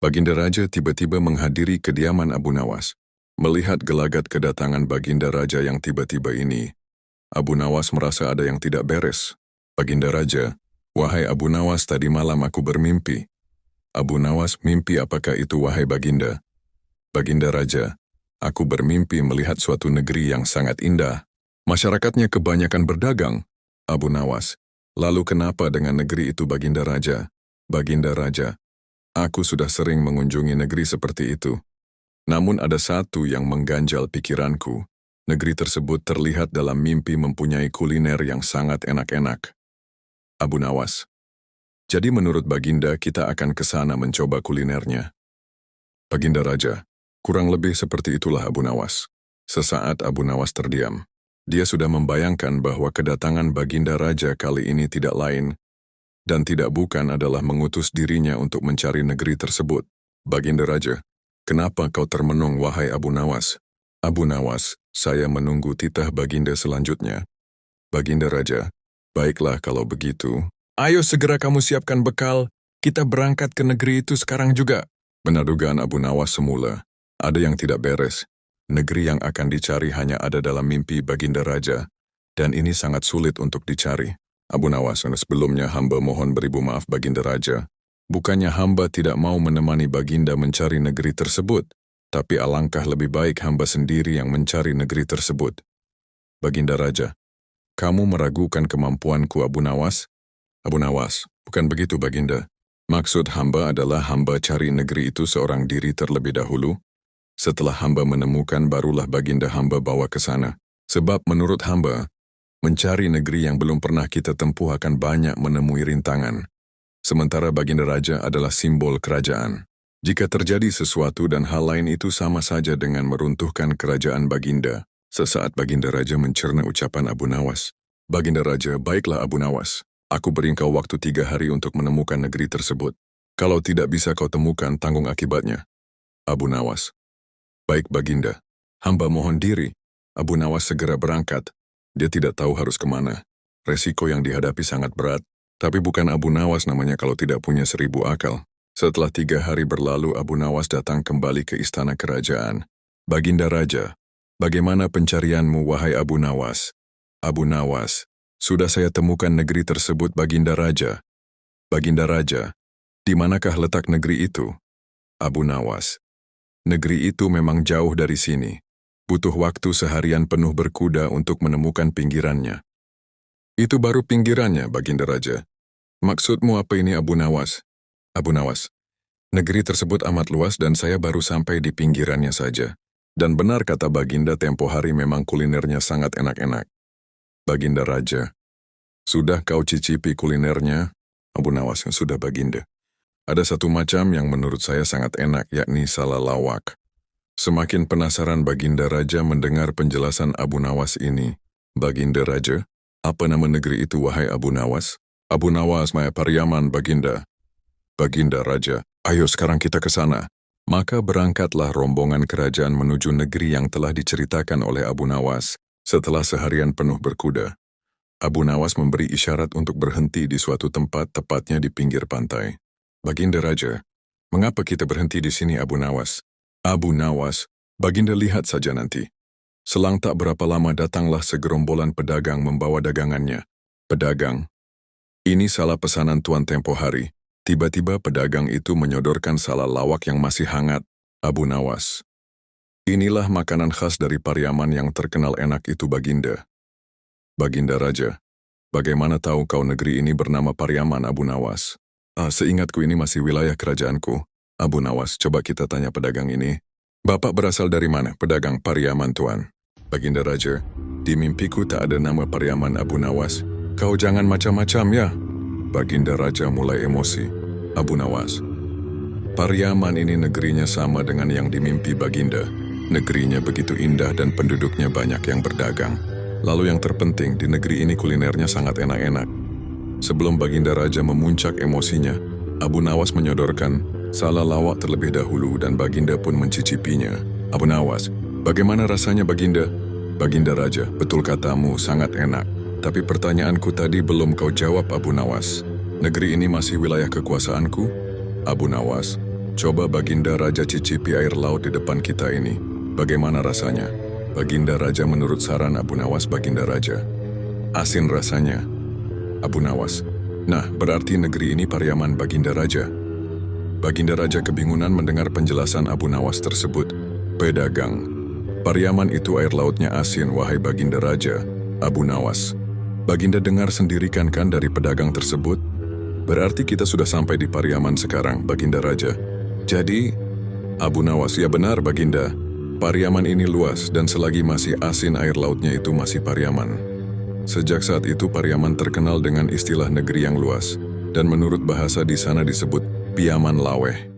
Baginda Raja tiba-tiba menghadiri kediaman Abu Nawas. Melihat gelagat kedatangan Baginda Raja yang tiba-tiba ini, Abu Nawas merasa ada yang tidak beres. Baginda Raja, wahai Abu Nawas, tadi malam aku bermimpi. Abu Nawas, mimpi apakah itu wahai Baginda? Baginda Raja, aku bermimpi melihat suatu negeri yang sangat indah. Masyarakatnya kebanyakan berdagang. Abu Nawas, lalu kenapa dengan negeri itu Baginda Raja? Baginda Raja, aku sudah sering mengunjungi negeri seperti itu. Namun ada satu yang mengganjal pikiranku. Negeri tersebut terlihat dalam mimpi mempunyai kuliner yang sangat enak-enak. Abu Nawas, jadi menurut Baginda kita akan ke sana mencoba kulinernya. Baginda Raja, kurang lebih seperti itulah Abu Nawas. Sesaat Abu Nawas terdiam. Dia sudah membayangkan bahwa kedatangan Baginda Raja kali ini tidak lain dan tidak bukan adalah mengutus dirinya untuk mencari negeri tersebut. Baginda Raja, kenapa kau termenung wahai Abu Nawas? Abu Nawas, saya menunggu titah Baginda selanjutnya. Baginda Raja, baiklah kalau begitu. Ayo segera kamu siapkan bekal, kita berangkat ke negeri itu sekarang juga. Benar dugaan Abu Nawas semula. Ada yang tidak beres. Negeri yang akan dicari hanya ada dalam mimpi Baginda Raja, dan ini sangat sulit untuk dicari. Abu Nawas, sebelumnya hamba mohon beribu maaf Baginda Raja. Bukannya hamba tidak mau menemani Baginda mencari negeri tersebut, tapi alangkah lebih baik hamba sendiri yang mencari negeri tersebut. Baginda Raja, kamu meragukan kemampuanku Abu Nawas? Abu Nawas, bukan begitu Baginda. Maksud hamba adalah hamba cari negeri itu seorang diri terlebih dahulu. Setelah hamba menemukan barulah Baginda hamba bawa ke sana. Sebab menurut hamba, mencari negeri yang belum pernah kita tempuh akan banyak menemui rintangan. Sementara Baginda Raja adalah simbol kerajaan. Jika terjadi sesuatu dan hal lain itu sama saja dengan meruntuhkan kerajaan Baginda. Sesaat Baginda Raja mencerna ucapan Abu Nawas. Baginda Raja, baiklah Abu Nawas. Aku beri kau waktu 3 hari untuk menemukan negeri tersebut. Kalau tidak bisa kau temukan, tanggung akibatnya. Abu Nawas. Baik Baginda, hamba mohon diri. Abu Nawas segera berangkat. Dia tidak tahu harus kemana. Resiko yang dihadapi sangat berat. Tapi bukan Abu Nawas namanya kalau tidak punya 1000 akal. Setelah 3 hari berlalu, Abu Nawas datang kembali ke istana kerajaan. Baginda Raja, bagaimana pencarianmu wahai Abu Nawas? Abu Nawas, sudah saya temukan negeri tersebut Baginda Raja. Baginda Raja, di manakah letak negeri itu? Abu Nawas, negeri itu memang jauh dari sini. Butuh waktu seharian penuh berkuda untuk menemukan pinggirannya. Itu baru pinggirannya, Baginda Raja. Maksudmu apa ini Abu Nawas? Abu Nawas, negeri tersebut amat luas dan saya baru sampai di pinggirannya saja. Dan benar kata Baginda tempo hari memang kulinernya sangat enak-enak. Baginda Raja, sudah kau cicipi kulinernya? Abu Nawas, sudah Baginda. Ada satu macam yang menurut saya sangat enak, yakni salalawak. Semakin penasaran Baginda Raja mendengar penjelasan Abu Nawas ini. Baginda Raja, apa nama negeri itu wahai Abu Nawas? Abu Nawas, Maya Pariaman Baginda. Baginda Raja, ayo sekarang kita ke sana. Maka berangkatlah rombongan kerajaan menuju negeri yang telah diceritakan oleh Abu Nawas. Setelah seharian penuh berkuda, Abu Nawas memberi isyarat untuk berhenti di suatu tempat tepatnya di pinggir pantai. Baginda Raja, mengapa kita berhenti di sini Abu Nawas? Abu Nawas, Baginda lihat saja nanti. Selang tak berapa lama datanglah segerombolan pedagang membawa dagangannya. Pedagang, ini salah pesanan tuan tempo hari. Tiba-tiba pedagang itu menyodorkan salalawak yang masih hangat. Abu Nawas, inilah makanan khas dari Pariaman yang terkenal enak itu Baginda. Baginda Raja, bagaimana tahu kau negeri ini bernama Pariaman Abu Nawas? Seingatku ini masih wilayah kerajaanku. Abu Nawas, coba kita tanya pedagang ini. Bapak berasal dari mana? Pedagang Pariaman tuan. Baginda Raja, di mimpiku tak ada nama Pariaman Abu Nawas. Kau jangan macam-macam ya. Baginda Raja mulai emosi. Abu Nawas, Pariaman ini negerinya sama dengan yang dimimpi Baginda. Negerinya begitu indah dan penduduknya banyak yang berdagang. Lalu yang terpenting, di negeri ini kulinernya sangat enak-enak. Sebelum Baginda Raja memuncak emosinya, Abu Nawas menyodorkan salalawak terlebih dahulu dan Baginda pun mencicipinya. Abu Nawas, bagaimana rasanya Baginda? Baginda Raja, betul katamu, sangat enak. Tapi pertanyaanku tadi belum kau jawab Abu Nawas. Negeri ini masih wilayah kekuasaanku? Abu Nawas, Coba Baginda Raja cicipi air laut di depan kita ini. Bagaimana rasanya? Baginda Raja menurut saran Abu Nawas Baginda Raja. Asin rasanya, Abu Nawas. Nah, berarti negeri ini Pariaman Baginda Raja. Baginda Raja kebingungan mendengar penjelasan Abu Nawas tersebut. Pedagang. Pariaman itu air lautnya asin, wahai Baginda Raja. Abu Nawas. Baginda dengar sendiri kan dari pedagang tersebut? Berarti kita sudah sampai di Pariaman sekarang, Baginda Raja. Jadi, Abu Nawas, ya benar Baginda. Pariaman ini luas dan selagi masih asin air lautnya itu masih Pariaman. Sejak saat itu Pariaman terkenal dengan istilah negeri yang luas, dan menurut bahasa di sana disebut Piaman Laweh.